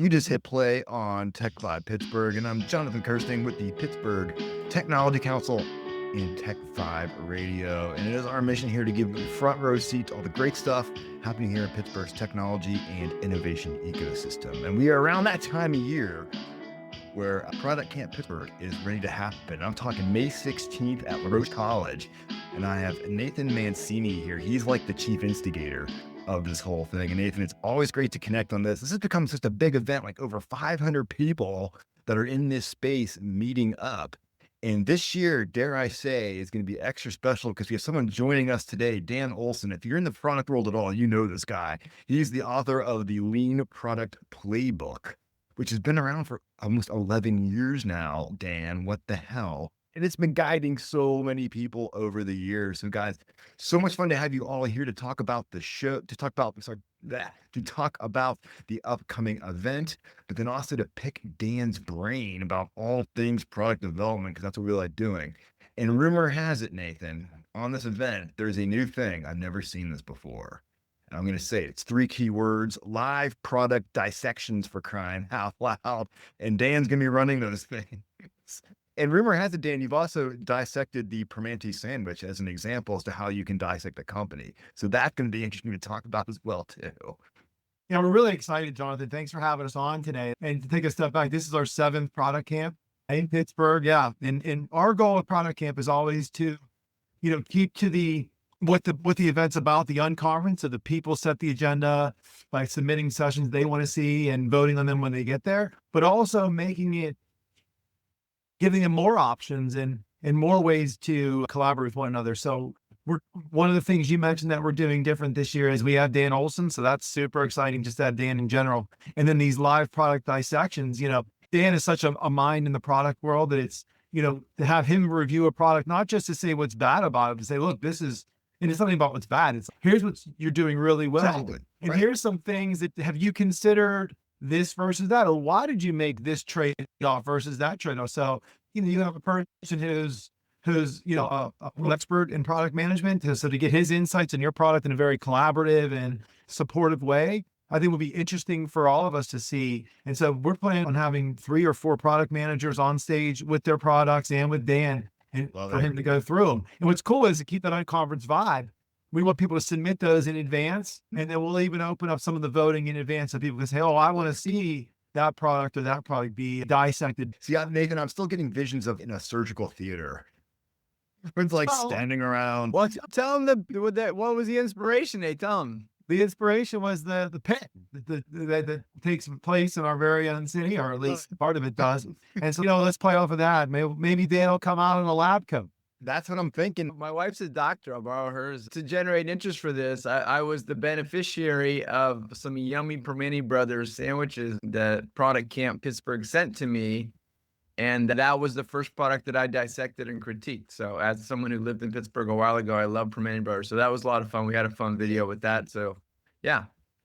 You just hit play on TechVibe Pittsburgh, and I'm Jonathan Kersting with the Pittsburgh Technology Council and TechVibe Radio. And it is our mission here to give you a front row seat to all the great stuff happening here in Pittsburgh's technology and innovation ecosystem. And we are around that time of year where ProductCamp Pittsburgh is ready to happen. I'm talking May 16th at LaRoche College, and I have Nathan Mancine here. He's like the chief instigator of this whole thing. And Nathan, it's always great to connect on this. This has become such a big event, like over 500 people that are in this space meeting up. And this year, dare I say, is going to be extra special because we have someone joining us today, Dan Olsen. If you're in the product world at all, you know this guy. He's the author of the Lean Product Playbook, which has been around for almost 11 years now. Dan, what the hell? And it's been guiding so many people over the years. So guys, so much fun to have you all here to talk about the show, to talk about the upcoming event, but then also to pick Dan's brain about all things product development, because that's what we like doing. And rumor has it, Nathan, on this event, there's a new thing. I've never seen this before. And I'm going to say it. It's 3 key words: live product dissections, for crying out loud. And Dan's going to be running those things. And rumor has it, Dan, you've also dissected the Primanti sandwich as an example as to how you can dissect a company. So that's going to be interesting to talk about as well, too. Yeah, we're really excited, Jonathan. Thanks for having us on today. And to take a step back, this is our 7th product camp in Pittsburgh. Yeah. And our goal with product camp is always to, keep to what the event's about, the unconference, so the people set the agenda by submitting sessions they want to see and voting on them when they get there, but also giving them more options and more ways to collaborate with one another. So one of the things you mentioned that we're doing different this year is we have Dan Olsen. So that's super exciting, just to have Dan in general. And then these live product dissections, Dan is such a mind in the product world that it's, to have him review a product, not just to say what's bad about it, to say, look, and it's something about what's bad. It's here's what you're doing really well. Exactly. And here's some things that have you considered this versus that, or why did you make this trade-off versus that trade-off? So, you have a person who's an expert in product management, so to get his insights in your product in a very collaborative and supportive way, I think would be interesting for all of us to see. And so we're planning on having 3 or 4 product managers on stage with their products and with Dan, and for him to go through them. And what's cool is to keep that unconference vibe. We want people to submit those in advance, and then we'll even open up some of the voting in advance so people can say, oh, I want to see that product or that product be dissected. See, Nathan, I'm still getting visions of in a surgical theater. It's like standing around. Well, tell them what was the inspiration? Tell them. The inspiration was the pit that takes place in our very own city, or at least part of it does. And so, let's play off of that. Maybe Dan will come out in a lab coat. That's what I'm thinking. My wife's a doctor. I'll borrow hers. To generate interest for this, I was the beneficiary of some yummy Primanti Brothers sandwiches that ProductCamp Pittsburgh sent to me. And that was the first product that I dissected and critiqued. So as someone who lived in Pittsburgh a while ago, I love Primanti Brothers. So that was a lot of fun. We had a fun video with that. So yeah.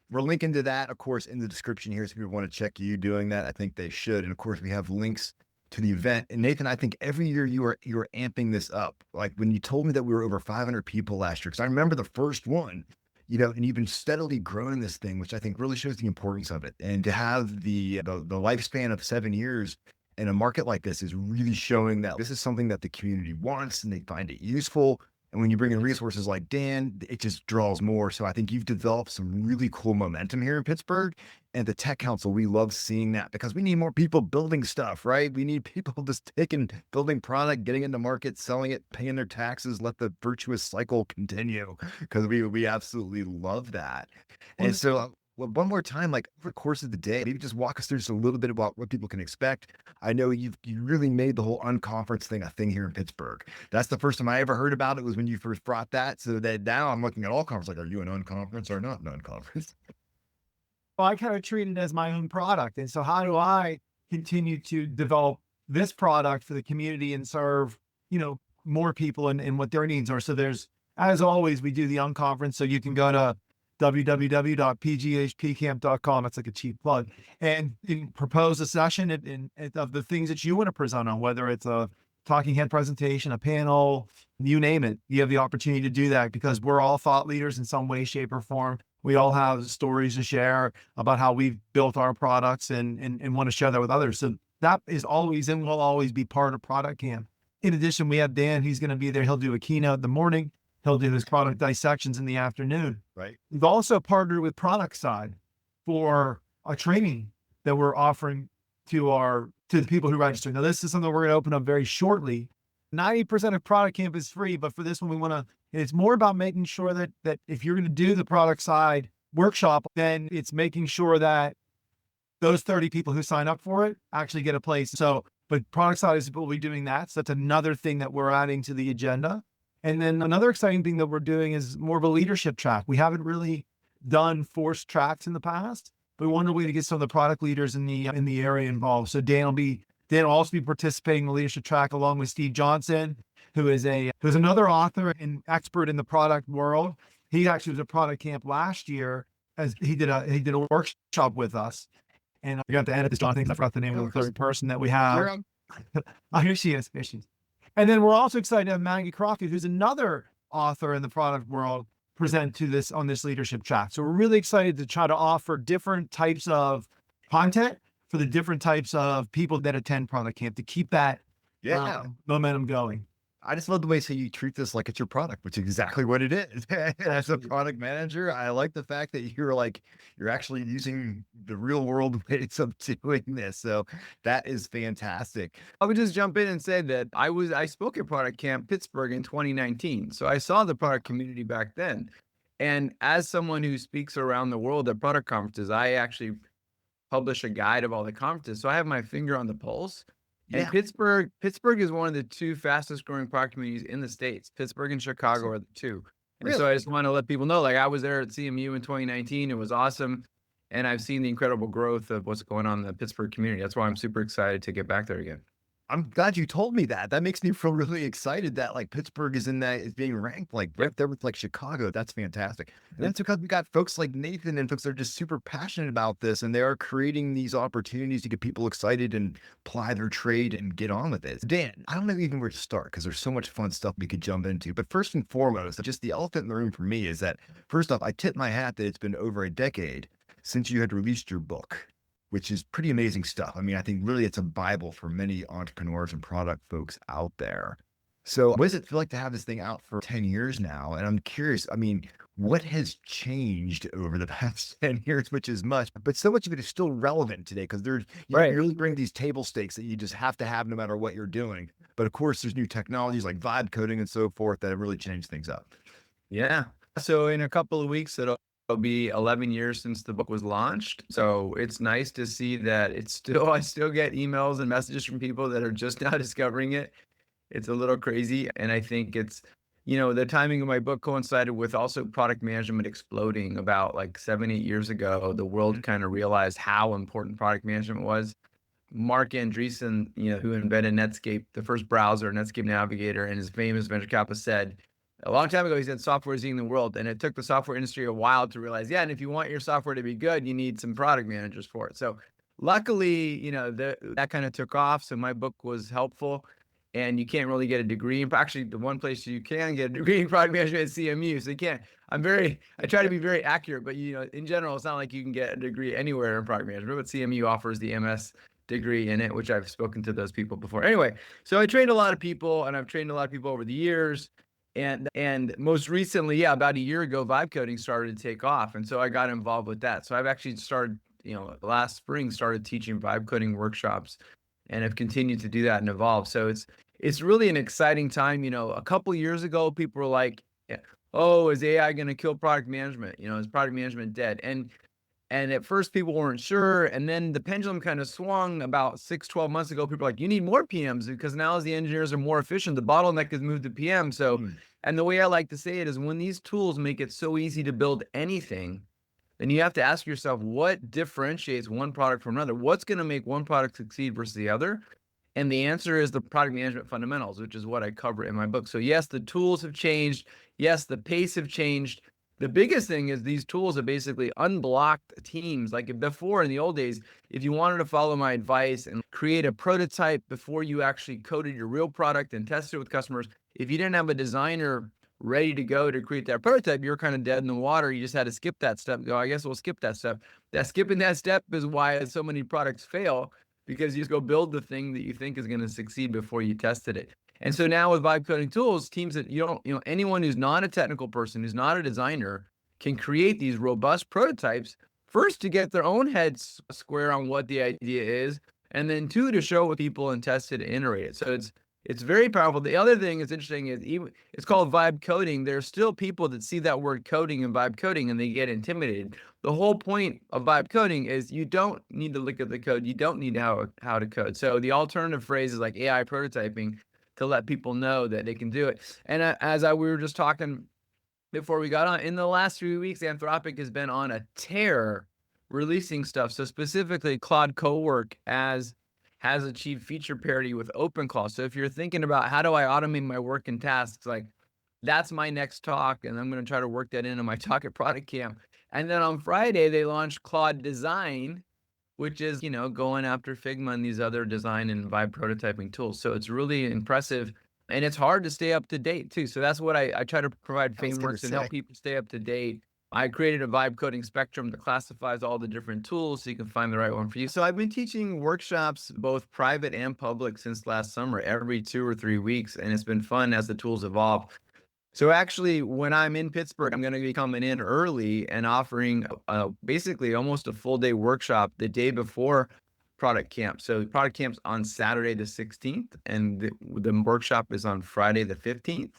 We're linking to that, of course, in the description here. So if you want to check you doing that, I think they should. And of course, we have links to the event. And Nathan, I think every year you are amping this up. Like when you told me that we were over 500 people last year, because I remember the first one, and you've been steadily growing this thing, which I think really shows the importance of it. And to have the lifespan of 7 years in a market like this is really showing that this is something that the community wants and they find it useful. And when you bring in resources like Dan, it just draws more. So I think you've developed some really cool momentum here in Pittsburgh. And the Tech Council, we love seeing that because we need more people building stuff, right? We need people just building product, getting into market, selling it, paying their taxes, let the virtuous cycle continue, because we absolutely love that. And so one more time, like over the course of the day, maybe just walk us through just a little bit about what people can expect. I know you really made the whole unconference thing a thing here in Pittsburgh. That's the first time I ever heard about it, was when you first brought that. So that now I'm looking at all conferences like, are you an unconference or not an unconference? Well, I kind of treat it as my own product. And so how do I continue to develop this product for the community and serve, more people and what their needs are? So as always, we do the unconference. So you can go to www.pghpcamp.com. That's like a cheap plug, and you propose a session of the things that you want to present on, whether it's a talking head presentation, a panel, you name it. You have the opportunity to do that because we're all thought leaders in some way, shape, or form. We all have stories to share about how we've built our products and want to share that with others. So that is always and will always be part of Product Camp. In addition, we have Dan. He's going to be there. He'll do a keynote in the morning. He'll do his product dissections in the afternoon. Right. We've also partnered with Product Side for a training that we're offering to the people who register. Now, this is something we're going to open up very shortly. 90% of Product Camp is free, but for this one, it's more about making sure that if you're going to do the Product Side workshop, then it's making sure that those 30 people who sign up for it actually get a place. So, but Product Side will be doing that. So that's another thing that we're adding to the agenda. And then another exciting thing that we're doing is more of a leadership track. We haven't really done forced tracks in the past, but we wanted a way to get some of the product leaders in the area involved. So Dan will also be participating in the leadership track along with Steve Johnson, who's another author and expert in the product world. He actually was at Product Camp last year as he did a workshop with us. And I got to edit this, Jonathan, because I forgot the name of the third person that we have. Oh, here she is. And then we're also excited to have Maggie Crockett, who's another author in the product world, present on this leadership track. So we're really excited to try to offer different types of content for the different types of people that attend Product Camp to keep that momentum going. I just love the way you treat this like it's your product, which is exactly what it is. As a product manager, I like the fact that you're actually using the real world ways of doing this. So that is fantastic. I would just jump in and say that I spoke at Product Camp Pittsburgh in 2019. So I saw the product community back then. And as someone who speaks around the world at product conferences, I actually publish a guide of all the conferences. So I have my finger on the pulse. And Pittsburgh is one of the two fastest growing product communities in the States. Pittsburgh and Chicago are the two. And so I just want to let people know, I was there at CMU in 2019. It was awesome. And I've seen the incredible growth of what's going on in the Pittsburgh community. That's why I'm super excited to get back there again. I'm glad you told me that. That makes me feel really excited that Pittsburgh is being ranked right there with Chicago. That's fantastic. And that's because we got folks like Nathan and folks that are just super passionate about this, and they are creating these opportunities to get people excited and ply their trade and get on with it. Dan, I don't know even where to start because there's so much fun stuff we could jump into. But first and foremost, just the elephant in the room for me is that first off, I tip my hat that it's been over a decade since you had released your book, which is pretty amazing stuff. I mean, I think really it's a Bible for many entrepreneurs and product folks out there. So what does it feel like to have this thing out for 10 years now? And I'm curious, I mean, what has changed over the past 10 years, which is much, but so much of it is still relevant today because you really bring these table stakes that you just have to have no matter what you're doing. But of course, there's new technologies like vibe coding and so forth that have really changed things up. Yeah. So in a couple of weeks, it'll be 11 years since the book was launched. So it's nice to see that I still get emails and messages from people that are just now discovering it. It's a little crazy. And I think it's, the timing of my book coincided with also product management exploding about 7-8 years ago. The world kind of realized how important product management was. Mark Andreessen, who invented Netscape, the first browser, Netscape Navigator, and his famous venture capitalist said, a long time ago, he said software is eating the world. And it took the software industry a while to realize, and if you want your software to be good, you need some product managers for it. So luckily, that kind of took off. So my book was helpful. And you can't really get a degree. Actually, the one place you can get a degree in product management is CMU. So you can't. I try to be very accurate, but in general, it's not like you can get a degree anywhere in product management. But CMU offers the MS degree in it, which I've spoken to those people before. Anyway, so I trained a lot of people, and I've trained a lot of people over the years. And most recently, about a year ago, vibe coding started to take off. And so I got involved with that. So I've actually started, last spring, started teaching vibe coding workshops and have continued to do that and evolve. So it's really an exciting time. A couple of years ago, people were like, oh, is AI going to kill product management? Is product management dead? And at first people weren't sure. And then the pendulum kind of swung about 6-12 months ago. People were like, you need more PMs because now as the engineers are more efficient, the bottleneck has moved to PM. So, and the way I like to say it is when these tools make it so easy to build anything, then you have to ask yourself what differentiates one product from another? What's going to make one product succeed versus the other? And the answer is the product management fundamentals, which is what I cover in my book. So yes, the tools have changed. Yes, the pace have changed. The biggest thing is these tools have basically unblocked teams. Like before in the old days, if you wanted to follow my advice and create a prototype before you actually coded your real product and tested it with customers, if you didn't have a designer ready to go to create that prototype, you're kind of dead in the water. You just had to skip that step. Go, I guess we'll skip that step. Skipping that step is why so many products fail, because you just go build the thing that you think is going to succeed before you tested it. And so now with vibe coding tools, teams that anyone who's not a technical person, who's not a designer, can create these robust prototypes, first to get their own heads square on what the idea is, and then two, to show it with people and test it and iterate it. So it's very powerful. The other thing that's interesting is it's called vibe coding. There's still people that see that word coding and vibe coding and they get intimidated. The whole point of vibe coding is you don't need to look at the code. You don't need how to code. So the alternative phrase is like AI prototyping, to let people know that they can do it. And we were just talking before we got on, in the last 3 weeks, Anthropic has been on a tear releasing stuff. So specifically, Claude Cowork has achieved feature parity with OpenClaw. So if you're thinking about how do I automate my work and tasks, like that's my next talk, and I'm going to try to work that into my talk at Product Camp. And then on Friday, they launched Claude Design, which is, going after Figma and these other design and vibe prototyping tools. So it's really impressive, and it's hard to stay up to date too. So that's what I try to provide frameworks and help people stay up to date. I created a vibe coding spectrum that classifies all the different tools so you can find the right one for you. So I've been teaching workshops, both private and public, since last summer, every 2 or 3 weeks, and it's been fun as the tools evolve. So actually, when I'm in Pittsburgh, I'm going to be coming in early and offering basically almost a full day workshop the day before Product Camp. So Product Camp's on Saturday the 16th, and the workshop is on Friday the 15th.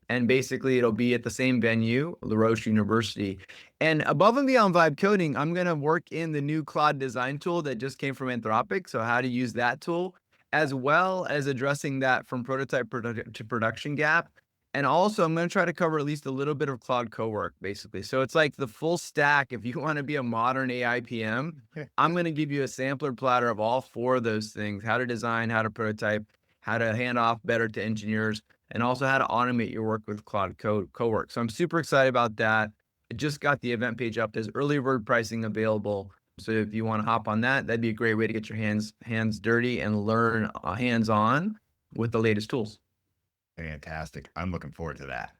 And basically, it'll be at the same venue, La Roche University. And above and beyond vibe coding, I'm going to work in the new Claude Design tool that just came from Anthropic. So how to use that tool, as well as addressing that from prototype to production gap. And also, I'm going to try to cover at least a little bit of Claude Cowork, basically. So it's like the full stack. If you want to be a modern AI PM, I'm going to give you a sampler platter of all 4 of those things: how to design, how to prototype, how to hand off better to engineers, and also how to automate your work with Claude Cowork. So I'm super excited about that. I just got the event page up. There's early bird pricing available. So if you want to hop on that, that'd be a great way to get your hands dirty and learn hands-on with the latest tools. Fantastic. I'm looking forward to that.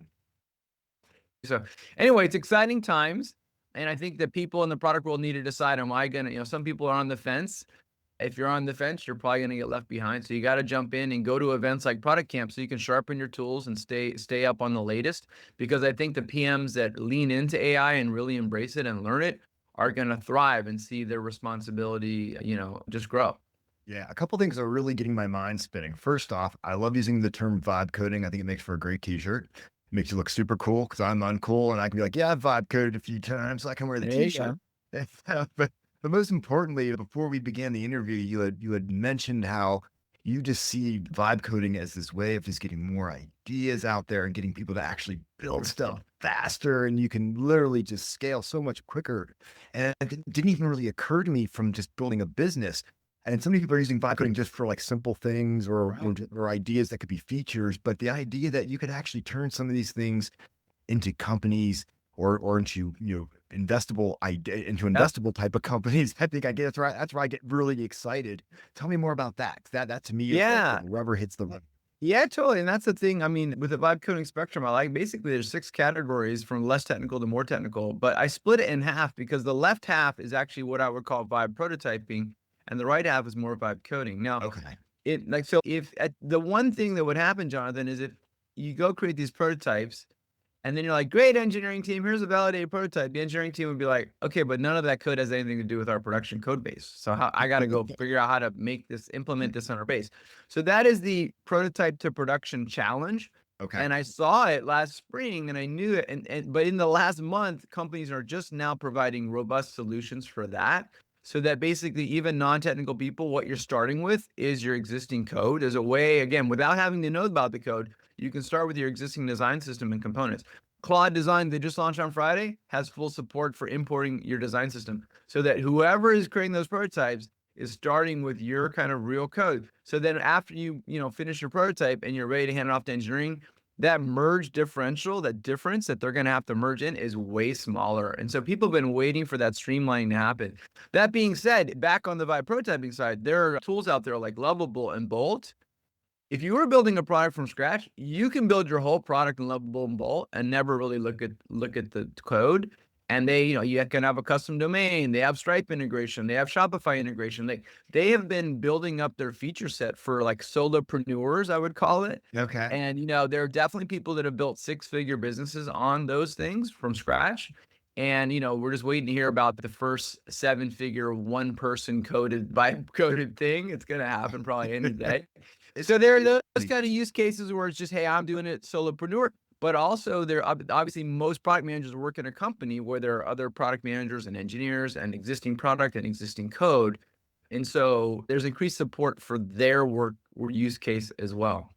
So anyway, it's exciting times. And I think that people in the product world need to decide, am I going to, some people are on the fence. If you're on the fence, you're probably going to get left behind. So you got to jump in and go to events like Product Camp so you can sharpen your tools and stay up on the latest. Because I think the PMs that lean into AI and really embrace it and learn it are going to thrive and see their responsibility, just grow. Yeah, a couple things are really getting my mind spinning. First off, I love using the term vibe coding. I think it makes for a great t-shirt. It makes you look super cool because I'm uncool and I can be like, yeah, I've vibe coded a few times, so I can wear the t-shirt. But most importantly, before we began the interview, you had mentioned how you just see vibe coding as this way of just getting more ideas out there and getting people to actually build stuff faster, and you can literally just scale so much quicker. And it didn't even really occur to me from just building a business. And so many people are using vibe coding just for like simple things or ideas that could be features, but the idea that you could actually turn some of these things into companies or into investable type of companies. I think that's right. That's where I get really excited. Tell me more about that. That to me, is like the rubber hits the road. Yeah, totally. And that's the thing. I mean, with the vibe coding spectrum, basically there's 6 categories from less technical to more technical, but I split it in half because the left half is actually what I would call vibe prototyping, and the right half is more vibe coding. Now, the one thing that would happen, Jonathan, is if you go create these prototypes and then you're like, great engineering team, here's a validated prototype. The engineering team would be like, okay, but none of that code has anything to do with our production code base. So I got to go figure out how to implement this on our base. So that is the prototype to production challenge. Okay. And I saw it last spring and I knew it. But in the last month, companies are just now providing robust solutions for that. So that basically even non-technical people, what you're starting with is your existing code as a way, again, without having to know about the code, you can start with your existing design system and components. Claude Design, they just launched on Friday, has full support for importing your design system so that whoever is creating those prototypes is starting with your kind of real code. So then after you finish your prototype and you're ready to hand it off to engineering, that merge differential, that difference that they're going to have to merge in is way smaller. And so people have been waiting for that streamlining to happen. That being said, back on the vibe prototyping side, there are tools out there like Lovable and Bolt if you were building a product from scratch, you can build your whole product in Lovable and Bolt and never really look at the code. And they, you can have a custom domain. They have Stripe integration. They have Shopify integration. They have been building up their feature set for like solopreneurs, I would call it. Okay. And there are definitely people that have built 6-figure businesses on those things from scratch. And we're just waiting to hear about the first 7-figure one-person coded thing. It's gonna happen probably any day. So there are those kind of use cases where it's just, hey, I'm doing it solopreneur. But also, there obviously most product managers work in a company where there are other product managers and engineers and existing product and existing code. And so there's increased support for their work or use case as well.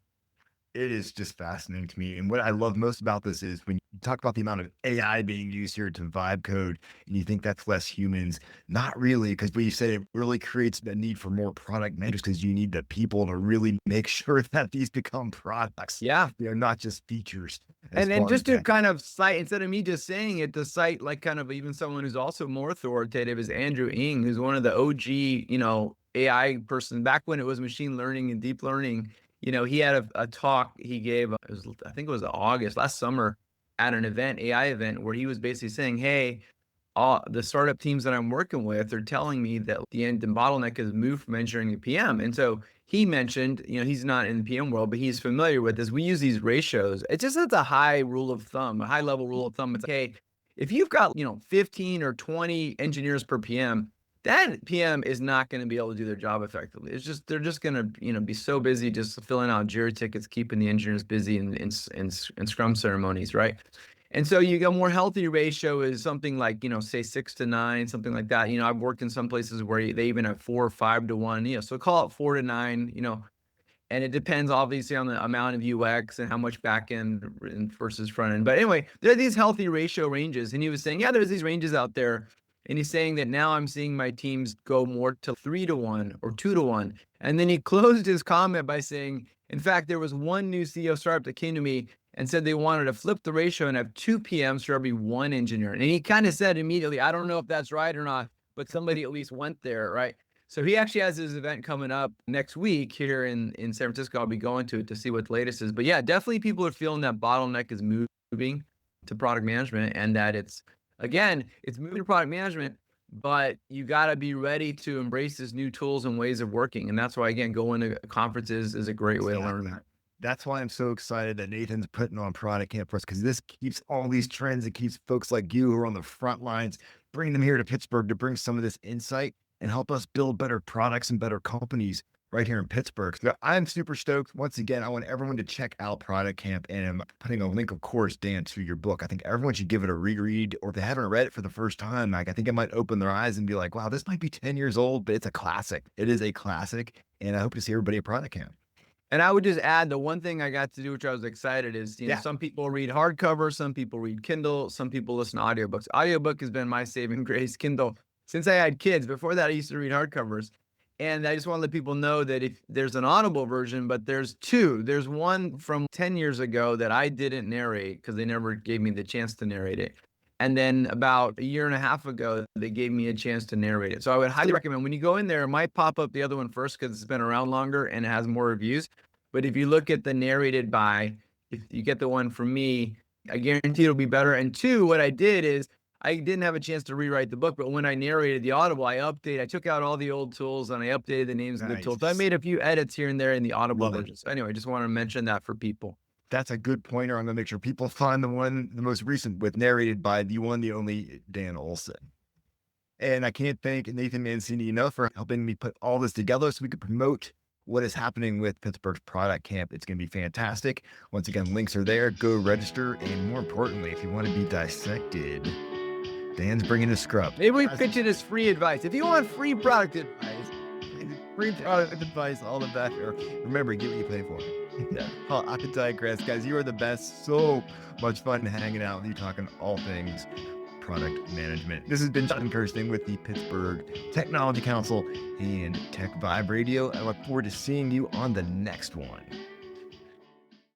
It is just fascinating to me. And what I love most about this is when you talk about the amount of AI being used here to vibe code and you think that's less humans, not really, because what you said, it really creates the need for more product managers because you need the people to really make sure that these become products. Yeah. They're not just features. And just to kind of cite, instead of me just saying it, to cite like kind of even someone who's also more authoritative is Andrew Ng, who's one of the OG, AI person back when it was machine learning and deep learning. He had a talk he gave, I think it was August, last summer, at an event, AI event, where he was basically saying, hey, all the startup teams that I'm working with are telling me that the bottleneck has moved from engineering to PM. And so he mentioned, he's not in the PM world, but he's familiar with this. We use these ratios. It's just a high rule of thumb, a high level rule of thumb. It's like, hey, if you've got, 15 or 20 engineers per PM, that PM is not going to be able to do their job effectively. It's just, they're just going to, be so busy just filling out Jira tickets, keeping the engineers busy in Scrum ceremonies, right? And so you got more healthy ratio is something like, say 6 to 9, something like that. I've worked in some places where they even have 4 or 5 to 1, so call it 4 to 9, and it depends obviously on the amount of UX and how much back end versus front end. But anyway, there are these healthy ratio ranges. And he was saying, yeah, there's these ranges out there. And he's saying that now I'm seeing my teams go more to 3 to 1 or 2 to 1. And then he closed his comment by saying, in fact, there was one new CEO startup that came to me and said they wanted to flip the ratio and have 2 PMs for every 1 engineer. And he kind of said immediately, I don't know if that's right or not, but somebody at least went there, right? So he actually has his event coming up next week here in San Francisco. I'll be going to it to see what the latest is. But yeah, definitely people are feeling that bottleneck is moving to product management, and that it's moving to product management, but you got to be ready to embrace these new tools and ways of working. And that's why, again, going to conferences is a great way to learn that. That's why I'm so excited that Nathan's putting on Product Camp for us, because this keeps all these trends. It keeps folks like you who are on the front lines, bring them here to Pittsburgh to bring some of this insight and help us build better products and better companies right here in Pittsburgh. So I'm super stoked. Once again, I want everyone to check out Product Camp, and I'm putting a link, of course, Dan, to your book. I think everyone should give it a reread, or if they haven't read it for the first time, I think it might open their eyes and be like, wow, this might be 10 years old, but it's a classic. It is a classic, and I hope to see everybody at Product Camp. And I would just add the one thing I got to do, which I was excited, is some people read hardcover, some people read Kindle, some people listen to audiobooks. Audiobook has been my saving grace. Kindle, since I had kids. Before that, I used to read hardcovers. And I just want to let people know that if there's an Audible version, but there's 2. There's one from 10 years ago that I didn't narrate because they never gave me the chance to narrate it. And then about a year and a half ago, they gave me a chance to narrate it. So I would highly recommend, when you go in there, it might pop up the other one first because it's been around longer and it has more reviews. But if you look at the narrated by, if you get the one from me, I guarantee it'll be better. And 2, what I did is I didn't have a chance to rewrite the book, but when I narrated the Audible, I took out all the old tools and I updated the names of the tools. So I made a few edits here and there in the Audible version. So anyway, I just want to mention that for people. That's a good pointer. I'm going to make sure people find the most recent with narrated by the one, the only Dan Olsen. And I can't thank Nathan Mancine enough for helping me put all this together so we could promote what is happening with Pittsburgh's Product Camp. It's going to be fantastic. Once again, links are there. Go register. And more importantly, if you want to be dissected, Dan's bringing a scrub. Maybe we pitch it as free advice. If you want free product advice, all the better. Remember, get what you pay for. Yeah. I can digress, guys. You are the best. So much fun hanging out with you, talking all things product management. This has been Jonathan Kersting with the Pittsburgh Technology Council and TechVibe Radio. I look forward to seeing you on the next one.